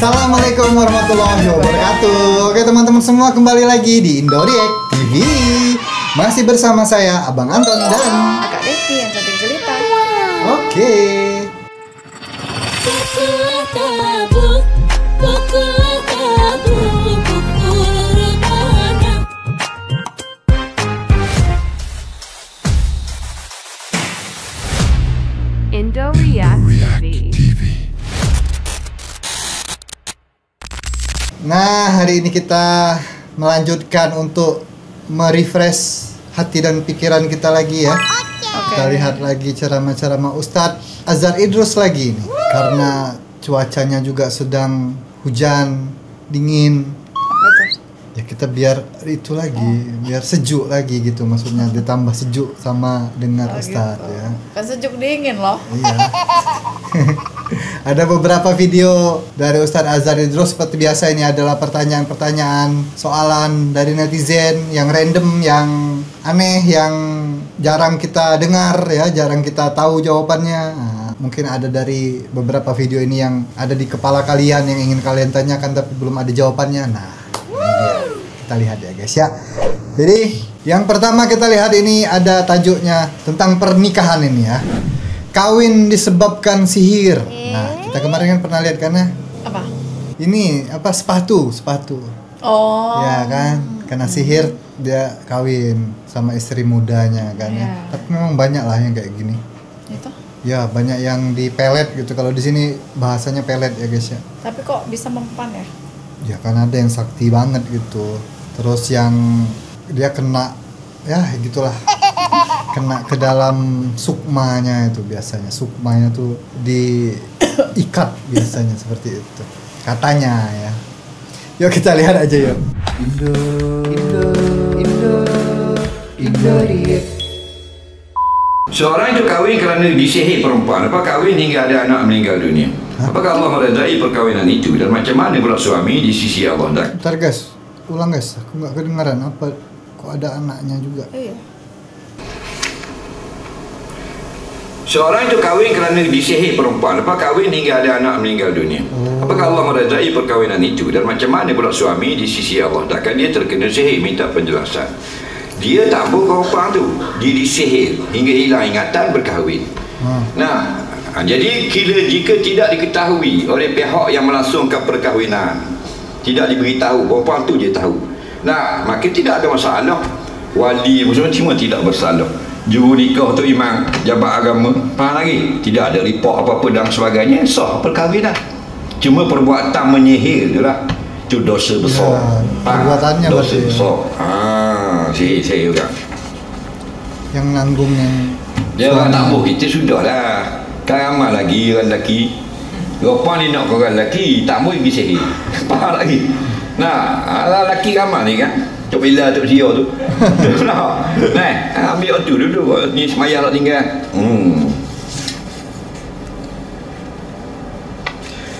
Assalamualaikum warahmatullahi wabarakatuh. Oke teman-teman semua, kembali lagi di Indoriek TV. Masih bersama saya Abang Anton dan Kak Devi yang cantik cerita. Oke. Indoriek TV. Nah, hari ini kita melanjutkan untuk merefresh hati dan pikiran kita lagi ya. Kita lihat lagi ceramah-ceramah Ustadz Azhar Idrus lagi nih. Karena cuacanya juga sedang hujan, dingin. Ya kita biar itu lagi, biar sejuk lagi gitu, maksudnya ditambah sejuk sama dengar Ustadz gitu. ya. Kan sejuk dingin loh. Iya. Ada beberapa video dari Ustadz Azhar Idrus. Seperti biasa, ini adalah pertanyaan-pertanyaan, soalan dari netizen yang random, yang aneh, yang jarang kita dengar ya, jarang kita tahu jawabannya. Nah, mungkin ada dari beberapa video ini yang ada di kepala kalian, yang ingin kalian tanyakan tapi belum ada jawabannya. Nah, ini dia. Kita lihat ya guys ya. Jadi yang pertama kita lihat, ini ada tajuknya tentang pernikahan ini ya. Kawin disebabkan sihir. Nah, kita kemarin kan pernah lihat karena Apa? ini apa, sepatu. Oh. Ya kan, karena sihir dia kawin sama istri mudanya kan ya. Ya. Tapi memang banyak lah yang kayak gini. Itu. Ya, banyak yang di pelet gitu. Kalau di sini bahasanya pelet ya guys ya. Tapi kok bisa mempan ya? Ya kan ada yang sakti banget gitu. Terus yang dia kena, ya gitulah, kena ke dalam sukmanya itu biasanya. Sukmanya tuh diikat biasanya seperti itu. Katanya ya. Yuk kita lihat aja yuk. Indoriek. Seorang itu kawin kerana disihir perempuan. Apa kawin hingga ada anak meninggal dunia? Apakah Allah meredai perkawinan itu? Dan macam mana pula suami di sisi Allah? Bentar guys, ulang guys. Aku nggak kedengaran apa. Kok ada anaknya juga? Iya. Seorang itu kawin kerana disihir perempuan. Apa kawin hingga ada anak meninggal dunia? Apakah Allah meredai perkawinan itu? Dan macam mana pula suami di sisi Allah? Takkan dia terkena sihir? Minta penjelasan. Dia tak tahu perempuan tu, dia disihir hingga hilang ingatan, berkahwin. Nah, jadi jika tidak diketahui oleh pihak yang melangsungkan perkahwinan, tidak diberitahu, perempuan tu dia tahu. Nah, maka tidak ada masalah. Wali semua tidak bersalah. Juru nikah tu imam, jabat agama, faham lagi? Tidak ada report apa-apa dan sebagainya, sah perkahwinan. Cuma perbuatan menyihir je lah. Itu dosa besar. Ya, perbuatannya dosa berarti. besar. Sihir juga. Yang nanggung yang Dia orang tak boleh, kita sudah lah. Kan ramai lagi orang lelaki. Rupa ni nak orang lelaki, tak boleh pergi sihir. Faham lagi? Nah, lelaki ramai ni kan. Tok Bila, Tok Sia tu. Nah, ambil tu dulu. Ni semayang nak tinggal.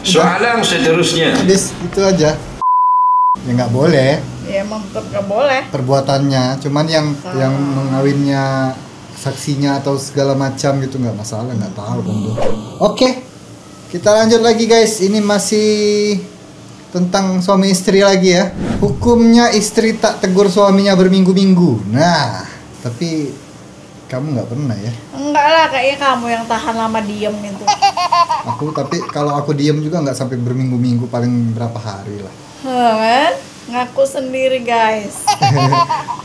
Soalan seterusnya. habis itu aja. Ya nggak boleh Ya emang tetap gak boleh. perbuatannya, cuman yang mengawinnya, saksinya atau segala macam gitu nggak masalah, nggak tahu kan tuh. Oke, kita lanjut lagi guys. Ini masih tentang suami istri lagi ya. Hukumnya istri tak tegur suaminya berminggu-minggu. Nah, tapi kamu nggak pernah ya. Enggak lah, kayaknya kamu yang tahan lama diem gitu. Tapi kalau aku diem juga nggak sampai berminggu-minggu, paling berapa hari lah. Kan? Ngaku sendiri guys.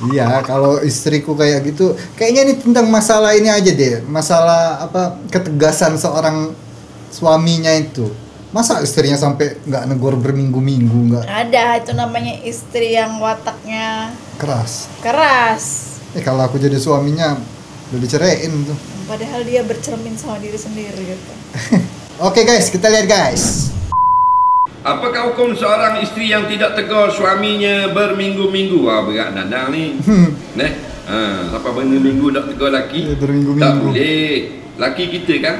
Iya, kalau istriku kayak gitu, kayaknya ini tentang masalah ini aja deh. Masalah apa, ketegasan seorang suaminya itu. Masa istrinya sampai nggak negor berminggu-minggu, nggak Ada, itu namanya istri yang wataknya keras. keras. Kalau aku jadi suaminya udah diceraiin tuh. Padahal dia bercermin sama diri sendiri gitu. Oke guys, kita lihat guys. Apakah hukum seorang isteri yang tidak tegur suaminya berminggu-minggu? Berat nadang ni. Apa benda minggu nak tegur laki? Ya, berminggu-minggu. Tak boleh. Laki kita kan,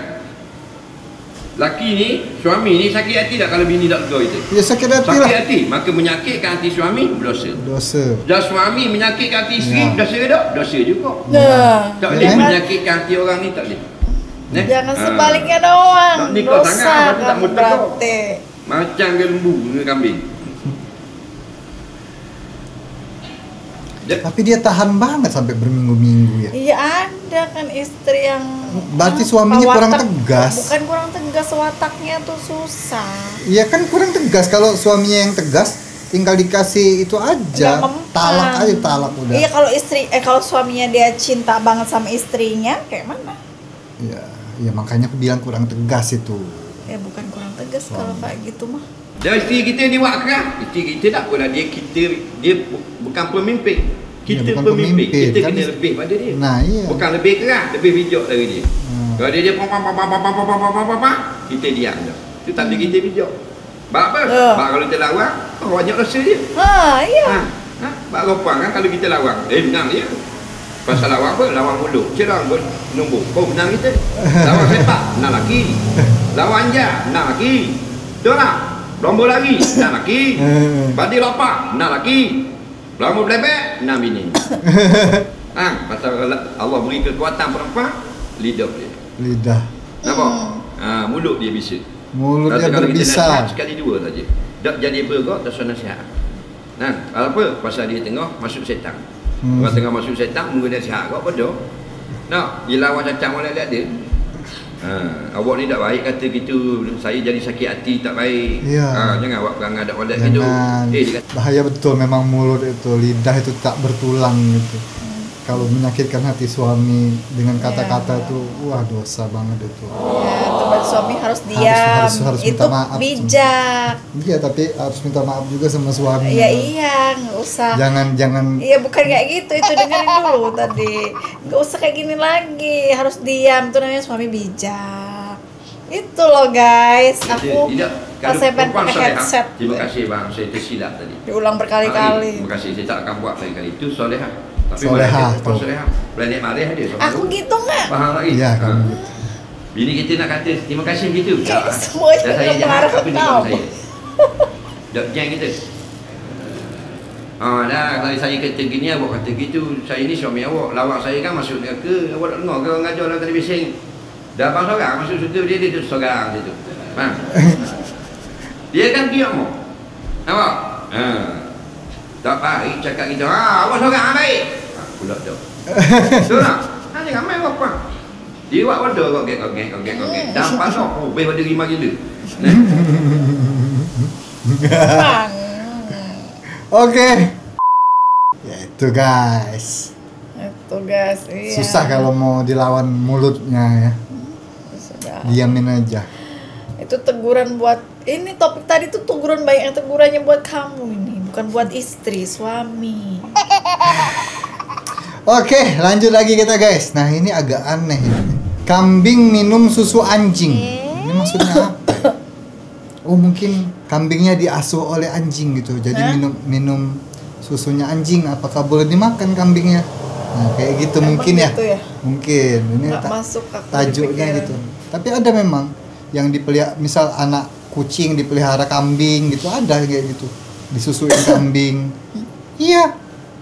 laki ni, suami ni sakit hati tak kalau bini tak tegur kita? Ya sakit hati Sakit lah. hati, maka menyakitkan hati suami, berdosa. Dosa. Dan suami menyakitkan hati isteri, Ya. dosa ke tak? Dosa juga. Nah, Tak boleh Ya. menyakitkan hati orang ni, tak boleh. jangan sebaliknya doang. Nak nikah Dosa sangat, apa tu tak kamu mau tegur. berarti. Macam lembu dengan kambing. Tapi dia tahan banget sampai berminggu-minggu ya. Iya, ada kan istri yang Berarti suaminya kurang tegas. Bukan kurang tegas, wataknya tuh susah. Iya kan kurang tegas. Kalau suaminya yang tegas, tinggal dikasih itu aja. Nggak mempan. Talak aja, talak udah. Iya, kalau suaminya dia cinta banget sama istrinya, kayak mana? Iya, ya makanya aku bilang kurang tegas itu. Ya bukan kurang tegas kalau kayak gitu mah. Dan isteri kita ni buat kerah. Isteri kita tak pula dia bukan pemimpin. Kita Ya, bukan pemimpin. pemimpin. Kita Kan kena lebih pada dia. Nah, iya. Bukan lebih kerah, lebih bijak dari dia. Kalau dia kita diam dah. Itu tanda kita bijak. Sebab apa? Sebab kalau kita lawan, banyak rasa dia. Iya. Sebab lopang kan kalau kita lawan, menang dia. Pasal lawan apa? Lawan mulut. Cerang pun nombor. Oh, menang kita. Lawan sepak, menang lagi. Lawan jam, menang lagi. Betul tak? Lomba lagi, menang lagi. Badi lopak, menang lagi. Lomba belebek, menang bini. Pasal Allah beri kekuatan perempuan, lidah dia. Lidah. Nampak? Mulut dia bisa. Mulutnya Kalau kita berbisa. nasihat sekali dua saja. Tak jadi bergerak, tak suruh nasihat. Apa? Pasal dia tengah masuk setan. Orang tengah masuk setan, mungkin nasihat kau bodoh. Nak, dia lawan cacang malam lihat dia. Awak ni tak baik kata gitu. Saya jadi sakit hati tak baik. Ya. Jangan awak perangai tak boleh gitu. Dia kata, Bahaya betul memang mulut itu, lidah itu tak bertulang gitu. Kalau menyakitkan hati suami dengan kata-kata itu, wah dosa banget itu. Ya, tempat suami harus diam. Harus Itu minta maaf. bijak. Iya, tapi harus minta maaf juga sama suami. Ya iya, nggak usah. Jangan. Iya, bukan kayak gitu. Itu dengerin dulu tadi. Nggak usah kayak gini lagi. Harus diam. Itu namanya suami bijak. Itu loh guys. Aku pas saya pengen pakai headset. Terima kasih bang, saya tersilap tadi. Diulang berkali-kali. Terima kasih, saya tak akan buat kali-kali. Itu solehah. Tapi Solehah, bukan tuh. solehah. Belanik marah dia. Aku gitu nggak? Faham lagi? Iya, kamu gitu. Bini kita nak kata terima kasih begitu. Kayak semuanya Dan saya nak jahat marah apa ni kau. kawan saya. Dok geng kita. Dah kalau saya kata gini, awak kata gitu. Saya ni suami awak. Lawak saya kan masuk neraka. Awak tak dengar ke orang ngajar dalam televisi. Dah abang seorang masuk surga, dia duduk seorang situ. Faham? Dia kan diam mau. Nampak? Tak baik cakap kita. Awak seorang baik. Pulak dah. Betul tak? Jangan main apa. Dia buat bodoh kok gek. Dah pasok. Lebih pada 5 gila. Bang. Oke. Ya itu guys. Itu guys. Iya. Susah kalau mau dilawan mulutnya ya. Sudah. Diamin aja. Itu teguran buat ini topik tadi tuh teguran, banyak yang tegurannya buat kamu ini, bukan buat istri, suami. Oke, lanjut lagi kita guys. Nah, ini agak aneh ini. Kambing minum susu anjing. Ini maksudnya apa? Oh, mungkin kambingnya diasuh oleh anjing gitu. Jadi minum susunya anjing. Apakah boleh dimakan kambingnya? Nah, kayak gitu. Emang mungkin gitu ya? Mungkin. Ini Nggak masuk aku tajuknya di gitu. Tapi ada memang yang dipelihara, misal anak kucing dipelihara kambing gitu, ada kayak gitu. Disusuin kambing. Iya,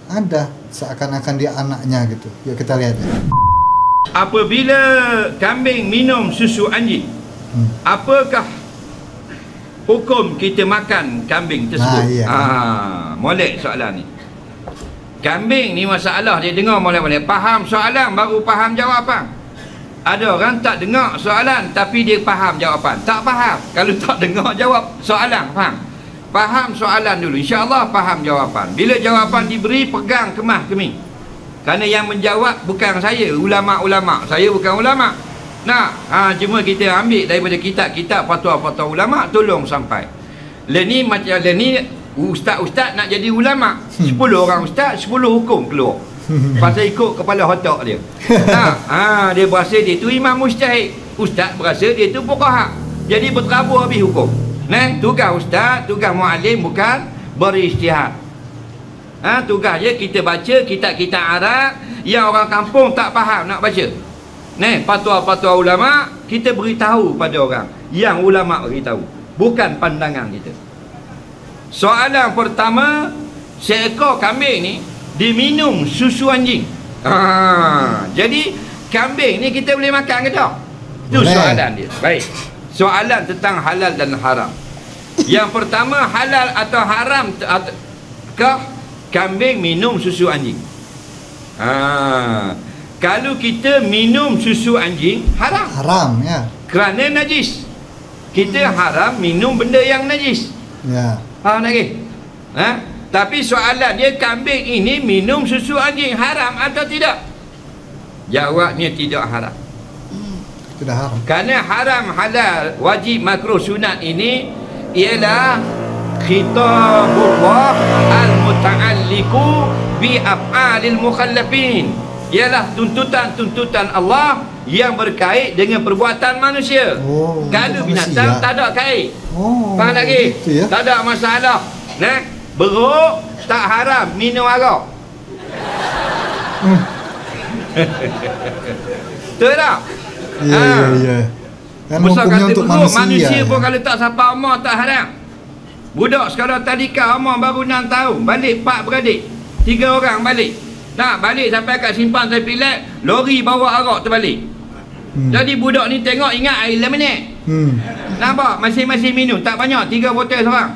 ada. Seakan-akan dia anaknya gitu. Yuk kita lihat ya. Apabila kambing minum susu anjing, apakah hukum kita makan kambing tersebut? Iya. Molek soalan ni. Kambing ni masalah dia dengar molek-molek. Faham soalan baru faham jawapan. Ada orang tak dengar soalan tapi dia faham jawapan. Tak faham. Kalau tak dengar jawab soalan, faham? Faham soalan dulu, insya-Allah faham jawapan. Bila jawapan diberi, pegang kemah keming. Kerana yang menjawab bukan saya, ulama-ulama. Saya bukan ulama. Nah, cuma kita ambil daripada kitab-kitab fatwa-fatwa ulama, tolong sampai. Ni macam ni ustaz-ustaz nak jadi ulama. 10 orang ustaz, 10 hukum keluar. Pasal ikut kepala otak dia. Dia berasa dia tu imam mujtahid. Ustaz berasa dia tu fuqaha. Jadi berterabur habis hukum. Tugas ustaz, tugas muallim bukan beristihad. Tugas je kita baca kitab-kitab Arab yang orang kampung tak faham nak baca. Fatwa-fatwa ulama kita beritahu pada orang yang ulama beritahu, bukan pandangan kita. Soalan pertama, seekor kambing ni diminum susu anjing. Jadi kambing ni kita boleh makan ke tak? Itu soalan dia. Baik. Soalan tentang halal dan haram. Yang pertama, halal atau haram kah kambing minum susu anjing? Kalau kita minum susu anjing, haram. Haram, ya. Kerana najis. Kita haram minum benda yang najis. Ya. Faham lagi? Tapi soalan dia, kambing ini minum susu anjing haram atau tidak? Jawabnya tidak haram. Tidak haram. Kerana haram, halal, wajib, makruh, sunat ini ialah khitabullah al-muta'alliqu bi af'alil mukhallafin. Ialah tuntutan-tuntutan Allah yang berkait dengan perbuatan manusia. Kalau binatang tak ada kait. Faham lagi? Ya? Tak ada masalah. Beruk tak haram minum arak. Betul tak? Ya. Kan Besar hukumnya kata untuk beruk, manusia. manusia pun kalau tak sampai umur tak haram. Budak sekarang tadika umur baru 6 tahun, balik 4 beradik, 3 orang balik. Tak balik sampai kat simpang Tepilat, lori bawa arak terbalik. Jadi budak ni tengok ingat air lemonade. Nampak masing-masing minum tak banyak, 3 botol seorang.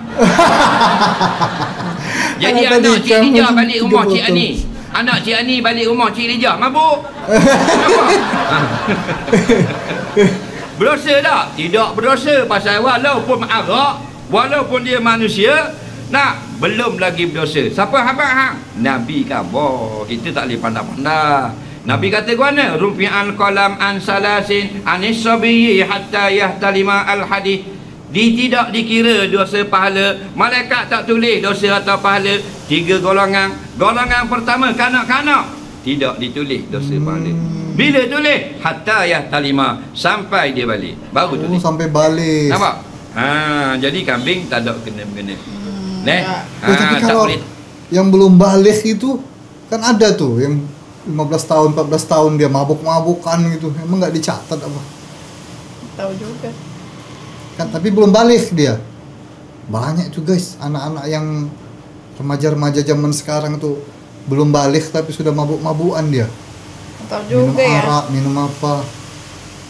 Jadi anak Cik Lijah balik rumah Cik Ani. Anak Cik Ani balik rumah Cik Lijah mabuk. Nampak? Berdosa tak? Tidak berdosa, pasal walaupun arak, walaupun dia manusia, belum lagi berdosa. Siapa habaq hang? Nabi khabar. Kita tak boleh pandang-pandang. Nabi kata ke mana? Rufi'al qalam an salasin anis sabiyyi hatta yahtalima al hadith. Tidak dikira dosa pahala. Malaikat tak tulis dosa atau pahala. 3 golongan. Golongan pertama, kanak-kanak, tidak ditulis dosa pahala. Bila tulis? Hatta yahtalima, sampai dia balik, baru tulis. Sampai balik. Nampak? Jadi kambing tak ada kena-mengena. Tapi kalau yang belum balik itu kan ada tuh yang 15 tahun, 14 tahun dia mabuk-mabukan gitu. Emang nggak dicatat apa? Tahu juga. Kan tapi belum balik dia. Banyak tuh guys, anak-anak yang remaja-remaja zaman sekarang tuh belum balik tapi sudah mabuk-mabukan dia. Tahu juga minum ya. arak, minum apa?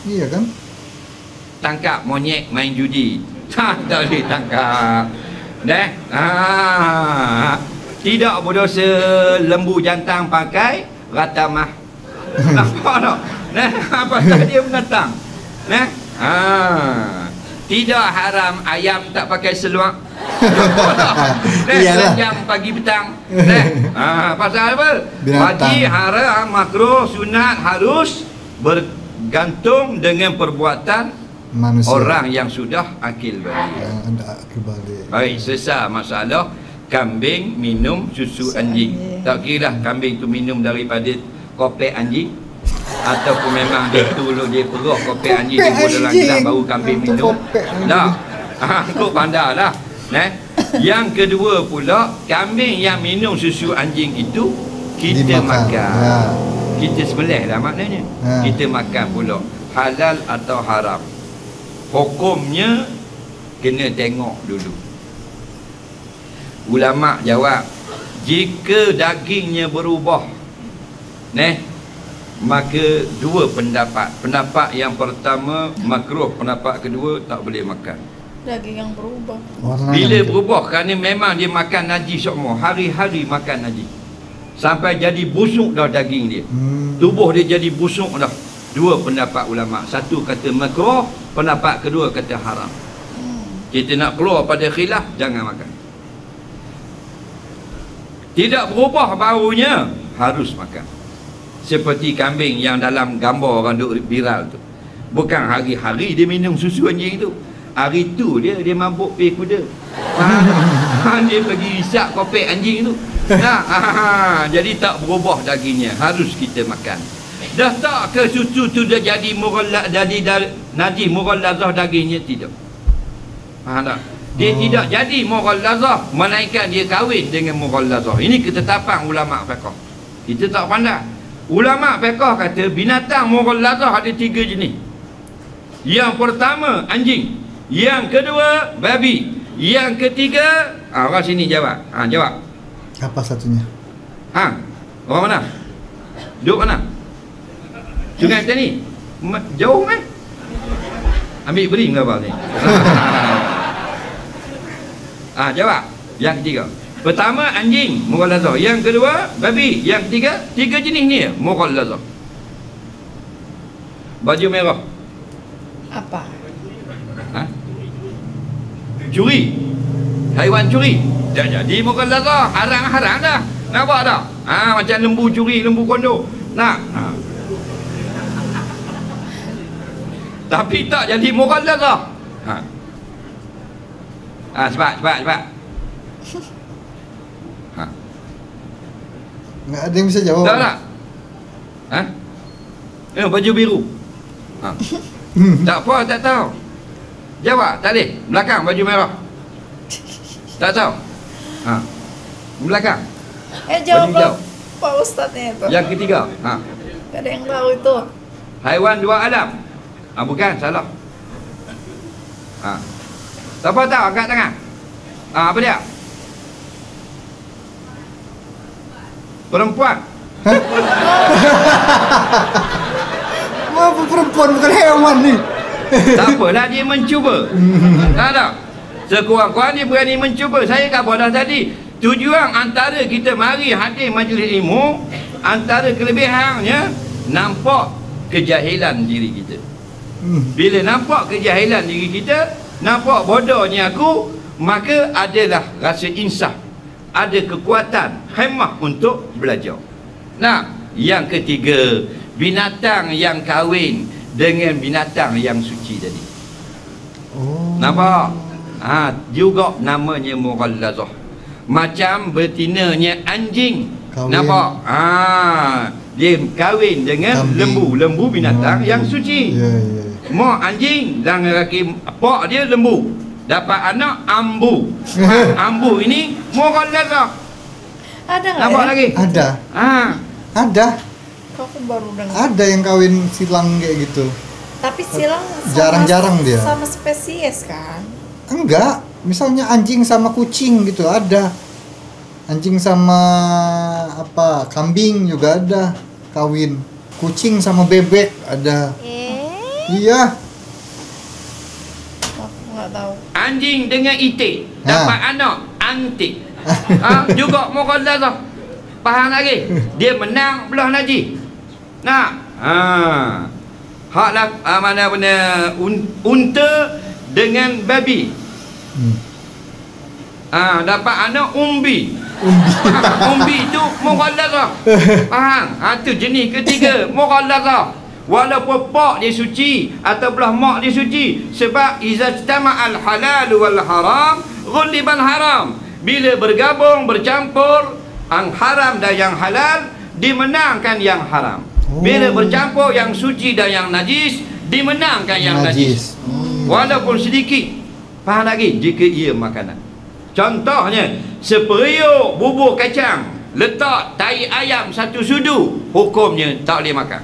Iya kan? Tangkap monyet main judi. Tak boleh tangkap. Tidak berdosa lembu jantan pakai ratamah. Nampak tak? Pasal dia menatang. Tidak haram ayam tak pakai seluar. Jam pagi petang. Pasal apa? Wajib, haram, makruh, sunat harus bergantung dengan perbuatan manusia, orang yang sudah akil balik. Baik, selesai masalah kambing minum susu anjing. Tak kira kambing tu minum daripada kopek anjing ataupun memang dia tolong dia perah kopek anjing di dalam gelas baru kambing minum. Dah. Kau pandai lah. Yang kedua pula, kambing yang minum susu anjing itu kita makan. Kita sembelih lah maknanya. Kita makan pula. Halal atau haram? Hukumnya kena tengok dulu. Ulama jawab, jika dagingnya berubah, maka 2 pendapat. Pendapat yang pertama makruh, pendapat kedua tak boleh makan. Daging yang berubah. Bila berubah, kerana memang dia makan najis semua, hari-hari makan najis, sampai jadi busuk dah daging dia. Tubuh dia jadi busuk dah. 2 pendapat ulama. Satu kata makruh, pendapat kedua kata haram. Kita nak keluar pada khilaf, jangan makan. Tidak berubah baunya, harus makan. Seperti kambing yang dalam gambar orang duk viral tu. Bukan hari-hari dia minum susu anjing tu. Hari tu dia mabuk pergi kuda. Dia pergi isap kopek anjing tu. Jadi tak berubah dagingnya, harus kita makan. Dah tak ke susu tu dah jadi mughalladh, jadi najis mughallazah dagingnya? Tidak. Faham tak? Dia tidak jadi mughallazah, melainkan dia kahwin dengan mughallazah. Ini ketetapan ulama fiqh. Kita tak pandai. Ulama fiqh kata binatang mughallazah ada 3 jenis. Yang pertama anjing, yang kedua babi, yang ketiga orang sini jawab. Jawab. Apa satunya? Orang mana? Duduk mana? Sungai Petani? Jauh kan? Ambil bering ke apa ni? Jawab. Yang ketiga. Pertama anjing, mughallazah. Yang kedua babi. Yang ketiga, 3 jenis ni mughallazah. Baju merah. Apa? Curi. Haiwan curi. Jadi mughallazah, haram dah. Nampak tak? Macam lembu curi, lembu kondo. Nak? Tapi tak jadi mughallazah. Cepat. Nggak ada yang bisa jawab. Tak? Baju biru. Tak apa, tak tahu. Jawab, tak boleh. Belakang baju merah. Tak tahu. Belakang. Jawab Pak Ustaznya itu. Yang ketiga. Tak ada yang tahu itu. Haiwan 2 alam. Bukan, salah. Siapa tahu, angkat tangan. Apa dia? Perempuan. Apa perempuan bukan hewan ni? Tak apalah, dia mencuba. Tak. Sekurang-kurang dia berani mencuba. Saya kat bodoh tadi. Tujuan antara kita mari hadir majlis ilmu, antara kelebihannya nampak kejahilan diri kita. Bila nampak kejahilan diri kita, nampak bodohnya aku, maka adalah rasa insaf, ada kekuatan himmah untuk belajar. Nah, yang ketiga, binatang yang kahwin dengan binatang yang suci tadi. Nampak? Juga namanya mughallazah. Macam betinanya anjing. Kahwin. Nampak? Dia kahwin dengan kambing. Lembu binatang yang suci. Mak anjing dan lelaki pak dia lembu. Dapat anak ambu. Ambu ini mughallazah. Ada nggak? Nampak lagi? Ada. Ada. Aku baru dengar. Ada yang kawin silang kayak gitu. Tapi silang jarang-jarang dia. Sama spesies kan? Enggak. Misalnya anjing sama kucing gitu ada. Anjing sama kambing juga ada kawin. Kucing sama bebek ada. Iya. Aku nggak tahu. Anjing dengan itik dapat anak antik. Juga mughallazah. Faham lagi? Dia menang belah Najis. Nak? Haklah mana unta dengan babi. Dapat anak umbi. Umbi tu mughallazah. Faham? Tu jenis ketiga mughallazah. Walaupun pak dia suci atau belah mak dia suci, sebab iza istama'al halal wal haram ghuliban haram. Bila bergabung bercampur ang haram dan yang halal, dimenangkan yang haram. Bila bercampur yang suci dan yang najis, dimenangkan yang najis. Walaupun sedikit. Faham lagi? Jika ia makanan. Contohnya, seperiuk bubur kacang letak tai ayam satu sudu, hukumnya tak boleh makan.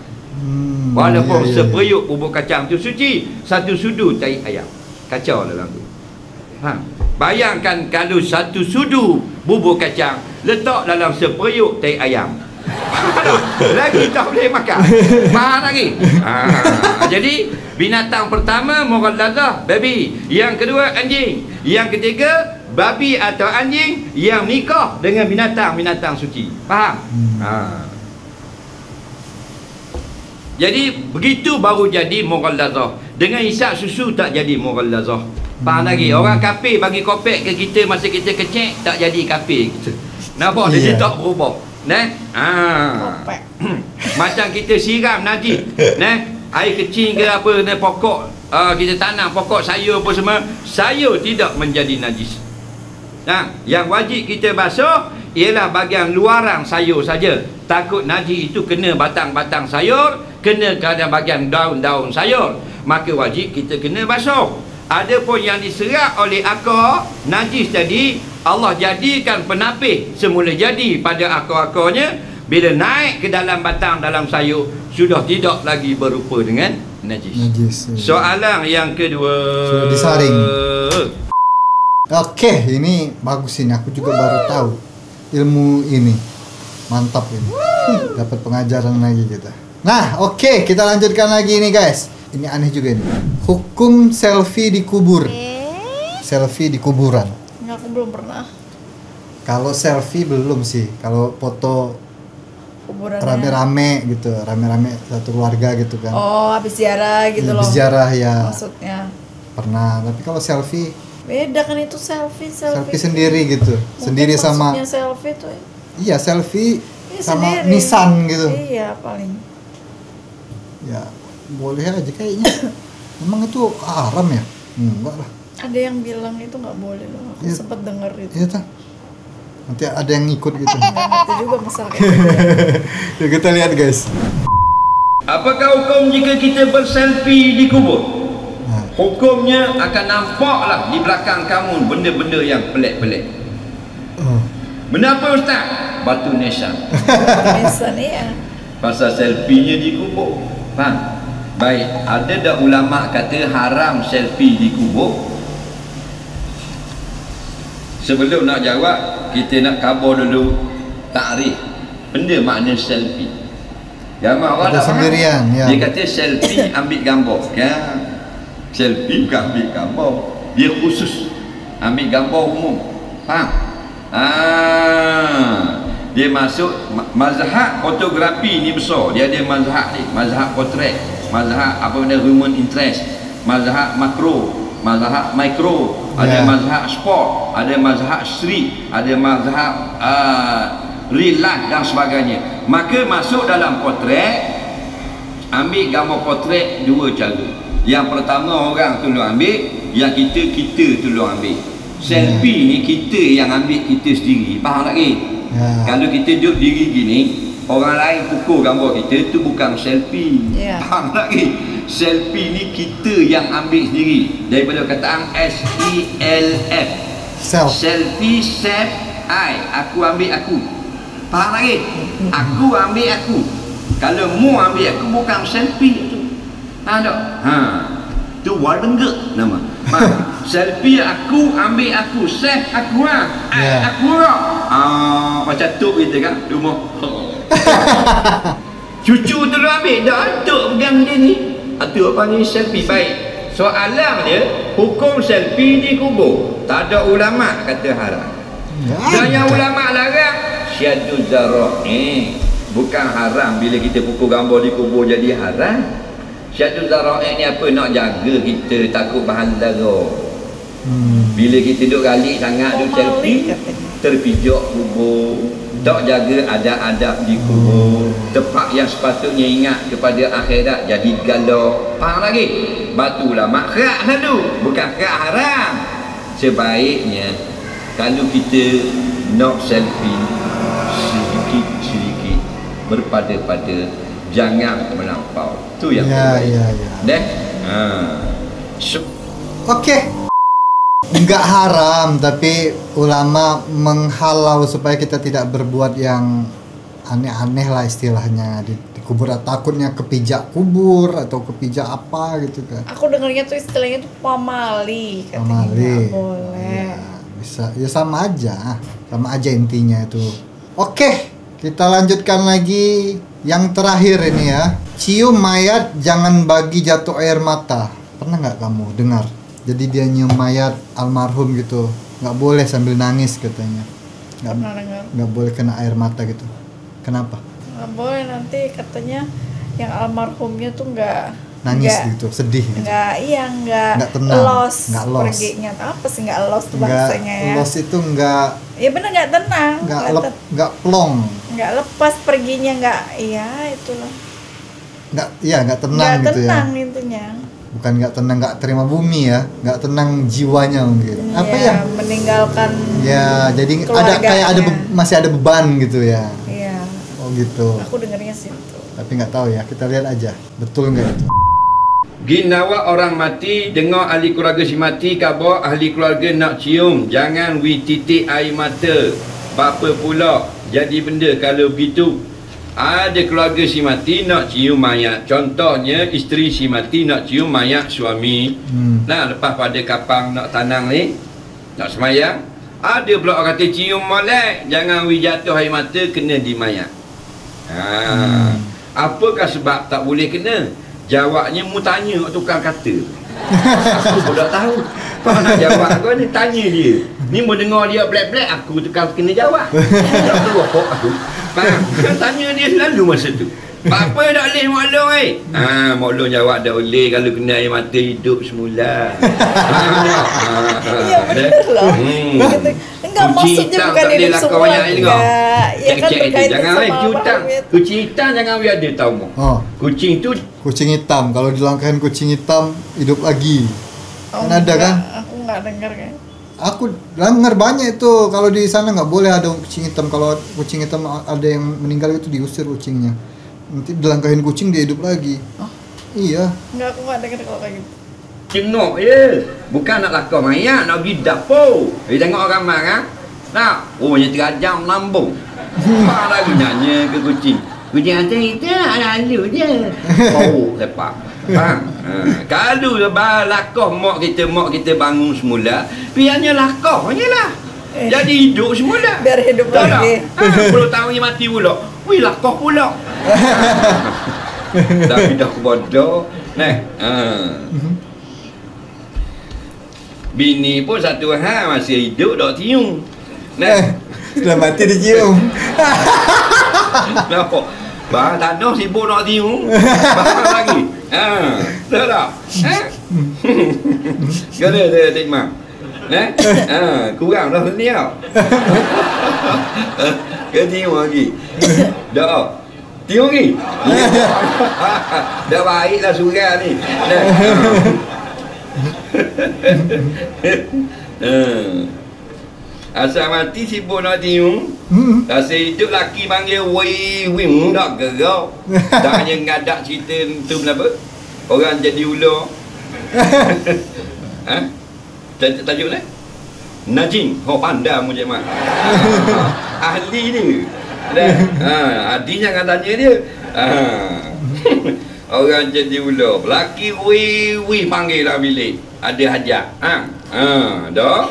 Walaupun seperiuk bubur kacang tu suci, satu sudu tai ayam. Kacau dalam tu. Bayangkan kalau satu sudu bubur kacang letak dalam seperiuk tai ayam. Lagi tak boleh makan. Faham lagi? Jadi binatang pertama mughallazah, babi. Yang kedua anjing. Yang ketiga babi atau anjing yang nikah dengan binatang-binatang suci. Faham? Jadi begitu baru jadi mughallazah. Dengan hisap susu tak jadi mughallazah. Faham lagi? Orang kafir bagi kopek ke kita masa kita kecil, tak jadi kafir kita. Nampak? Dia tak berubah. Macam kita siram najis, air kecil ke apa, pokok kita tanam pokok sayur apa semua, sayur tidak menjadi najis. Yang wajib kita basuh ialah bahagian luaran sayur saja. Takut najis itu kena batang-batang sayur, kena kadang bahagian daun-daun sayur, maka wajib kita kena basuh. Adapun yang diserap oleh akar najis tadi, Allah jadikan penapis semula jadi pada akar-akarnya. Bila naik ke dalam batang, dalam sayur, sudah tidak lagi berupa dengan najis. Soalan yang kedua, sudah disaring. Oke, ini bagus ini. Aku juga baru tahu ilmu ini. Mantap ini. Dapat pengajaran lagi kita. Nah, oke, kita lanjutkan lagi ini guys. Ini aneh juga ini. Hukum selfie di kubur. Selfie di kuburan. Aku belum pernah. Kalau selfie belum sih. Kalau foto Kuburannya. rame-rame gitu, rame-rame satu keluarga gitu kan. Oh, habis ziarah gitu loh. Habis ziarah ya. Maksudnya. Pernah, tapi kalau selfie Beda kan itu selfie sendiri gitu. Mungkin Sendiri sama maksudnya selfie tuh. iya, selfie Iya, sama sendiri. nisan gitu. Iya, paling. Ya, boleh aja kayaknya. Emang itu haram ya? Enggak lah. Ada yang bilang itu nggak boleh loh. Aku Iya. sempat denger itu. Iya kan? Nanti ada yang ikut gitu. Nggak ngerti juga masalah kayak gitu. Ya, kita lihat guys. Apakah hukum jika kita berselfie di kubur? Nah, Hukumnya akan nampaklah di belakang kamu benda-benda yang pelik-pelik. oh. Benda apa Ustaz? Batu nisan. Biasa nih ya. Pasal selfie-nya di kubur. Faham? Baik, ada dah ulama kata haram selfie di kubur? Sebelum nak jawab, kita nak khabar dulu takrif benda makna selfie. Ramai orang Ada tak faham. sendirian, ya. Dia kata selfie ambil gambar kan? Selfie bukan ambil gambar, dia khusus ambil gambar umum. Faham? Dia masuk mazhab fotografi ni besar. Dia ada mazhab ni, mazhab potret, mazhab apa benda human interest, mazhab makro, mazhab mikro, ada mazhab sport, ada mazhab street, ada mazhab real life dan sebagainya. Maka masuk dalam potret, ambil gambar potret dua cara. Yang pertama orang tolong ambil, yang kita tolong ambil. Selfie ni kita yang ambil kita sendiri. Faham tak ke? Ya. Kalau kita duduk diri gini, orang lain pukul gambar kita, tu bukan selfie. Ya. Faham tak ke? Selfie ni kita yang ambil sendiri. Daripada kataan SELF. Self. Selfie, self, I. Aku ambil aku. Faham tak ke? Aku ambil aku. Kalau mu ambil aku, bukan selfie tu. Faham tak? Tu walenggek nama. Selfie aku ambil aku, self aku Yeah. aku macam tu kita kan rumah. Cucu tu ambil dah tuk pegang dia ni. Tu apa ni selfie baik. Soalan dia hukum selfie di kubur. Tak ada ulama kata haram. Dan yang ulama larang syaddu zarah. Bukan haram bila kita pukul gambar di kubur jadi haram. Syaddu zarah ni apa? Nak jaga kita takut bahan darah. Bila kita duduk galik sangat duduk selfie, terpijak kubur. Tak jaga adab-adab di kubur. Tempat yang sepatutnya ingat kepada akhirat jadi galau. Faham lagi? Batu lah makrak selalu, bukan krak haram. Sebaiknya kalau kita nak selfie sedikit-sedikit, berpada-pada, jangan melampau. Tu yang terbaik. Deh. Oke. Enggak haram, tapi ulama menghalau supaya kita tidak berbuat yang aneh-aneh lah istilahnya di kubur. Takutnya kepijak kubur atau kepijak apa gitu kan. Aku dengarnya tuh istilahnya tuh pamali katanya. Pamali. Nggak boleh. Ya, bisa. Ya sama aja intinya itu. Oke, kita lanjutkan lagi yang terakhir ini ya. Cium mayat jangan bagi jatuh air mata. Pernah nggak kamu dengar? Jadi dia nyium mayat almarhum gitu, nggak boleh sambil nangis katanya. Nggak boleh kena air mata gitu. Kenapa? Nggak boleh, nanti katanya yang almarhumnya tuh nggak Nangis gitu, sedih gitu. Nggak tenang, lost nggak lost. perginya. Apa sih nggak lost tuh bahasanya ya? Lost itu nggak. Ya bener, nggak tenang. Nggak plong. Nggak lepas perginya, nggak. Iya itulah. Nggak tenang Nggak gitu ya. tenang intinya. Bukan nggak tenang, nggak terima bumi ya, nggak tenang jiwanya mungkin. Apa ya? Meninggalkan. Ya, jadi keluarganya. masih ada beban gitu ya. Iya. Oh gitu. Aku dengarnya sih itu. Tapi nggak tahu ya, kita lihat aja. Betul nggak itu? Ginawa orang mati, dengar ahli keluarga si mati, khabar ahli keluarga nak cium, jangan titik air mata. Bapa pula jadi benda kalau begitu. Ada keluarga si mati nak cium mayat. Contohnya isteri si mati nak cium mayat suami. Nah, lepas pada kapang nak tanang ni, nak semayang, ada pula orang kata cium molek, jangan jatuh air mata, kena di mayat. Apakah sebab tak boleh kena? Jawabnya mu tanya tukang kata. Aku pun tak tahu. Kau nak jawab kau ni, tanya dia. Ni mau dengar dia black-black, aku tukang kena jawab. Tak tahu apa aku. Faham? Tanya dia selalu masa tu. Apa tak boleh Mak Long Mak Long jawab tak boleh kalau kena air mata hidup semula. Ya benar lah. Enggak, maksudnya bukan hidup semula enggak. Ya kan berkaitan sama kucing hitam jangan biar dia tahu. Kucing tu kucing hitam, kalau dilangkahin kucing hitam hidup lagi. Kan ada kan? Aku enggak dengar kan. Aku dengar banyak itu, kalau di sana nggak boleh ada kucing hitam. Kalau kucing hitam ada yang meninggal itu diusir kucingnya. Nanti dilangkahin kucing dia hidup lagi. Iya. Enggak, aku nggak dengar kalau kayak gitu. Tengok bukan nak lakar mayat, nak pergi dapur. Tengok orang kan? Nak, yang terajam lambung. Apa lagi nyanyi ke kucing? Kucing hantar kita lalu je. Sepak. Faham? Kalau lakar mak kita bangun semula, biarnya lakar je lah. Jadi hidup semula. Biar hidup lagi. 10 tahun ni mati pula. Wih, lakar pula. Tapi dah bodoh. Bini pun satu hal masih hidup tak tiung. Sudah mati dia cium. Kenapa? Bah tanah sibuk nak tiung. Bah lagi. Tahu tak? Kena dia Mak. Kurang dah ni tau. Kena tiung lagi. Dah. Tiung lagi. Dah baiklah surah ni. Asal mati sibuk nak tiung. Rasa hidup laki panggil wing tak gerak. Tak hanya ngadak cerita tu kenapa orang jadi ular. Tajuk ni Najing pandai mu Cik Mak. Ahli ni. Artinya kan tanya dia. Orang jadi ular, laki wih panggil lah bilik. Ada hajat. Dah.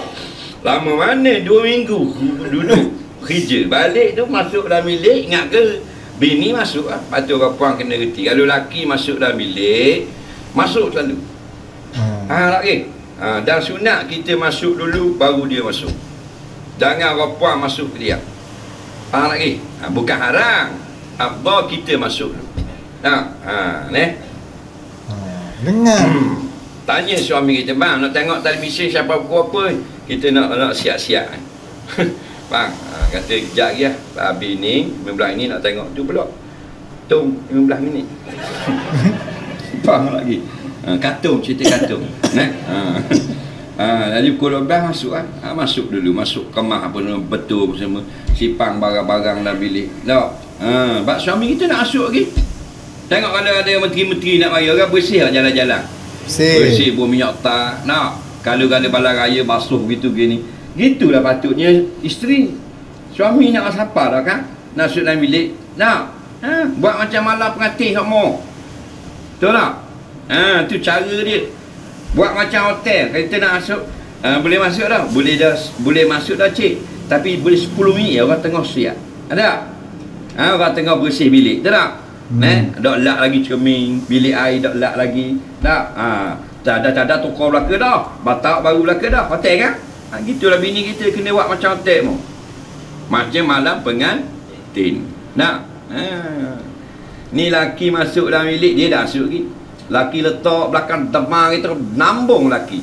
Lama mana 2 minggu duduk kerja. Balik tu masuk dalam bilik, ingat ke bini masuk lah. Patut orang puan kena reti. Kalau laki masuk dalam bilik, masuk selalu. Lagi. Dan sunat kita masuk dulu baru dia masuk. Jangan orang puan masuk ke dia. Lagi. Bukan haram. Apa kita masuk dulu. Dengar. Tanya suami kita, bang nak tengok televisyen siapa apa kita nak siap-siap. Bang, kata kejap lagi lah. Habis ni 15 ni nak tengok tu pula. Tung 15 minit. Faham lagi. Kartun, cerita kartun. Jadi pukul 12 masuk lah. Masuk dulu, masuk kemah apa betul semua. Sipang barang-barang dalam bilik. Tak. Bak suami kita nak masuk lagi. Tengok kalau ada menteri-menteri nak bayar kan bersih lah jalan-jalan. Bersih buang minyak tak. Nak. Kalau ada balang raya basuh gitu gini. Gitulah patutnya isteri. Suami nak siapa dah kan? Nak masuk dalam bilik. Nak. Buat macam malam pengatih sama. Betul tak? Tu cara dia. Buat macam hotel. Kita nak masuk. Boleh masuk dah. Boleh masuk dah cik. Tapi boleh 10 minit orang tengah siap. Ada? Orang tengah bersih bilik. Betul tak? Dak lak lagi cermin, bilik air dak lak lagi. Tak. Tak tukar belaka dah. Batak baru belaka dah. Hotel kan? Gitulah bini kita kena buat macam hotel mu. Macam malam pengantin. Nak. Ni laki masuk dalam bilik dia dah masuk lagi. Laki letak belakang demar kita nambung laki.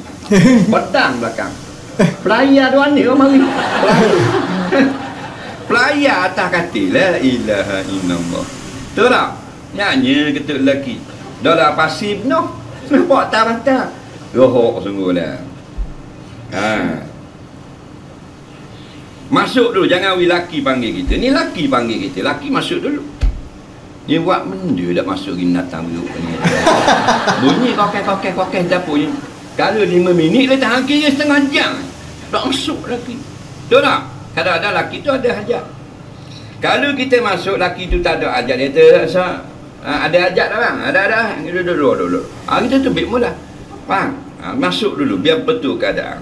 Pedang belakang. Pelayar tuan ni orang mari. Pelayar atas katil. La ilaha illallah. Betul tak? Nyanyi ketuk lelaki. Dah lah pasif noh. Nampak tak mata. Rohok sungguh lah. Masuk dulu. Jangan lelaki panggil kita. Ni lelaki panggil kita. Lelaki masuk dulu. Dia buat benda dah masuk binatang buruk ni. Bunyi kokek dapur ni. Kalau 5 minit dia tahan kira setengah jam. Tak masuk lelaki. Betul tak? Kadang-kadang lelaki tu ada hajat. Kalau kita masuk laki tu tak ada ajak dia ada ajak dah bang. Ada. Duduk. Kita tubik mula. Faham? Masuk dulu biar betul keadaan.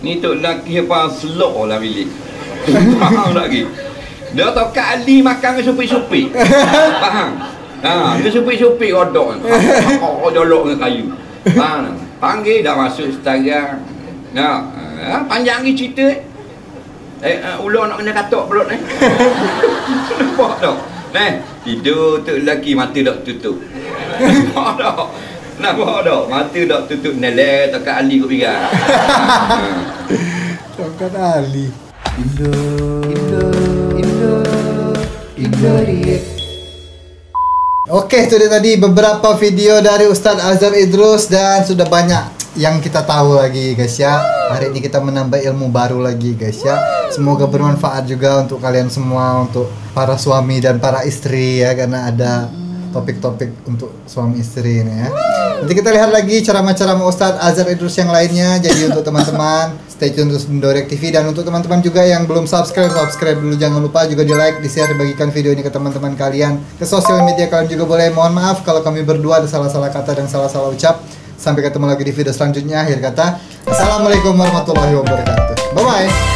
Ni tok laki apa slow lah bilik. Faham lagi. Dia tahu Kak Ali makan ke supik-supik. Faham? Dia supik-supik kodok. Dolok dengan kayu. Faham? Panggil dah masuk sekarang. Nah, panjang lagi cerita. Ular nak kena katok perut ni. Nampak tak? Tidur tu lelaki mata tak tutup. Nampak tak? Mata tak tutup. Neleh tak kat Ali kot pigang. Tongkat Ali. Indo Oke, itu dia tadi beberapa video dari Ustadz Azhar Idrus dan sudah banyak yang kita tahu lagi guys ya. Hari ini kita menambah ilmu baru lagi guys ya. Semoga bermanfaat juga untuk kalian semua, untuk para suami dan para istri ya, karena ada topik-topik untuk suami istri ini ya. Nanti kita lihat lagi ceramah-ceramah Ustadz Azhar Idrus yang lainnya. Jadi untuk teman-teman stay tune terus Mendorek TV, dan untuk teman-teman juga yang belum subscribe dulu, jangan lupa juga di like, di share, dibagikan video ini ke teman-teman kalian, ke sosial media kalian juga boleh. Mohon maaf kalau kami berdua ada salah-salah kata dan salah-salah ucap. Sampai ketemu lagi di video selanjutnya. Akhir kata, assalamualaikum warahmatullahi wabarakatuh. Bye bye.